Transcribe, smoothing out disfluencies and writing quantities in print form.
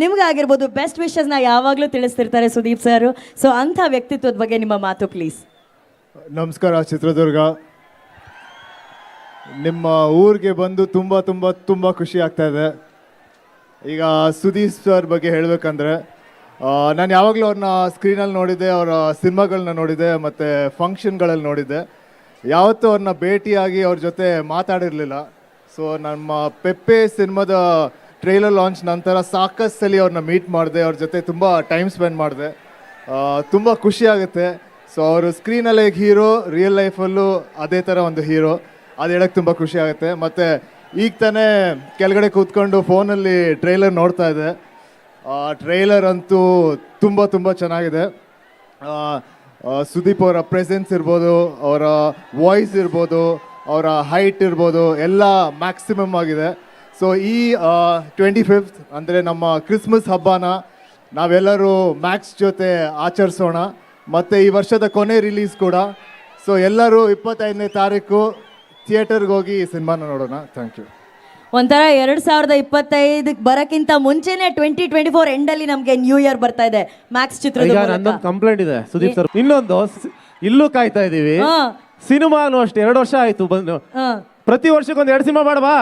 ನಿಮ್ಗಾಗಿರ್ಬೋದು best ವಿಶಸ್ನ ಯಾವಾಗಲೂ ತಿಳಿಸ್ತಿರ್ತಾರೆ Sudeep sir. So ಅಂಥ ವ್ಯಕ್ತಿತ್ವದ ಬಗ್ಗೆ ನಿಮ್ಮ ಮಾತು ಪ್ಲೀಸ್. ನಮಸ್ಕಾರ ಚಿತ್ರದುರ್ಗ. ನಿಮ್ಮ ಊರಿಗೆ ಬಂದು ತುಂಬ ತುಂಬ ತುಂಬ ಖುಷಿ ಆಗ್ತಾ ಇದೆ. ಈಗ ಸುದೀಪ್ ಸರ್ ಬಗ್ಗೆ ಹೇಳಬೇಕಂದ್ರೆ ನಾನು ಯಾವಾಗಲೂ ಅವ್ರನ್ನ ಸ್ಕ್ರೀನಲ್ಲಿ ನೋಡಿದ್ದೆ, ಅವರ ಸಿನಿಮಾಗಳನ್ನ ನೋಡಿದ್ದೆ ಮತ್ತು ಫಂಕ್ಷನ್ಗಳಲ್ಲಿ ನೋಡಿದ್ದೆ. ಯಾವತ್ತೂ ಅವ್ರನ್ನ ಭೇಟಿಯಾಗಿ ಅವ್ರ ಜೊತೆ ಮಾತಾಡಿರಲಿಲ್ಲ. ಸೊ ನಮ್ಮ ಪೆಪ್ಪೆ ಸಿನಿಮಾದ ಟ್ರೈಲರ್ ಲಾಂಚ್ ನಂತರ ಸಾಕಷ್ಟು ಸಲ ಅವ್ರನ್ನ ಮೀಟ್ ಮಾಡಿದೆ, ಅವ್ರ ಜೊತೆ ತುಂಬ ಟೈಮ್ ಸ್ಪೆಂಡ್ ಮಾಡಿದೆ. ತುಂಬ ಖುಷಿ ಆಗುತ್ತೆ. ಸೊ ಅವರು ಸ್ಕ್ರೀನಲ್ಲಿ ಹೀರೋ, ರಿಯಲ್ ಲೈಫಲ್ಲೂ ಅದೇ ಥರ ಒಂದು ಹೀರೋ. ಅದು ಹೇಳೋಕ್ಕೆ ತುಂಬ ಖುಷಿ ಆಗುತ್ತೆ. ಮತ್ತು ಈಗ ತಾನೇ ಕೆಳಗಡೆ ಕೂತ್ಕೊಂಡು ಫೋನಲ್ಲಿ ಟ್ರೈಲರ್ ನೋಡ್ತಾ ಇದ್ದೆ. ಟ್ರೈಲರ್ ಅಂತೂ ತುಂಬ ತುಂಬ ಚೆನ್ನಾಗಿದೆ. ಸುದೀಪ್ ಅವರ ಪ್ರೆಸೆನ್ಸ್ ಇರ್ಬೋದು, ಅವರ ವಾಯ್ಸ್ ಇರ್ಬೋದು, ಅವರ ಹೈಟ್ ಇರ್ಬೋದು, ಎಲ್ಲ ಮ್ಯಾಕ್ಸಿಮಮ್ ಆಗಿದೆ. ಸೊ ಈ 25th ಅಂದರೆ ನಮ್ಮ ಕ್ರಿಸ್ಮಸ್ ಹಬ್ಬನ ನಾವೆಲ್ಲರೂ ಮ್ಯಾಕ್ಸ್ ಜೊತೆ ಆಚರಿಸೋಣ. ಮತ್ತು ಈ ವರ್ಷದ ಕೊನೆ ರಿಲೀಸ್ ಕೂಡ. ಸೊ ಎಲ್ಲರೂ 25ನೇ ತಾರೀಕು ಥಿಯೇಟರ್ಗೆ ಹೋಗಿ ಈ ಸಿನಿಮಾನ ನೋಡೋಣ. Thank you. ಒಂಥರ 2025 ಬರಕ್ಕಿಂತ ಮುಂಚೆನೆ 2024 ಎಂಡಲ್ಲಿ ನಮಗೆ ನ್ಯೂ ಇಯರ್ ಬರ್ತಾ ಇದೆ ಮ್ಯಾಕ್ಸ್ ಚಿತ್ರದ. ನಂದೊಂದು ಕಂಪ್ಲೇಂಟ್ ಇದೆ ಸುದೀಪ್ ಸರ್. ಇನ್ನೊಂದು ಇಲ್ಲೂ ಕಾಯ್ತಾ ಇದೀವಿ. ಸಿನಿಮಾನು ಅಷ್ಟೇ 2 ವರ್ಷ ಆಯ್ತು ಬಂದು. ಪ್ರತಿ ವರ್ಷಕ್ಕೊಂದು 2 ಸಿನಿಮಾ ಮಾಡವಾ?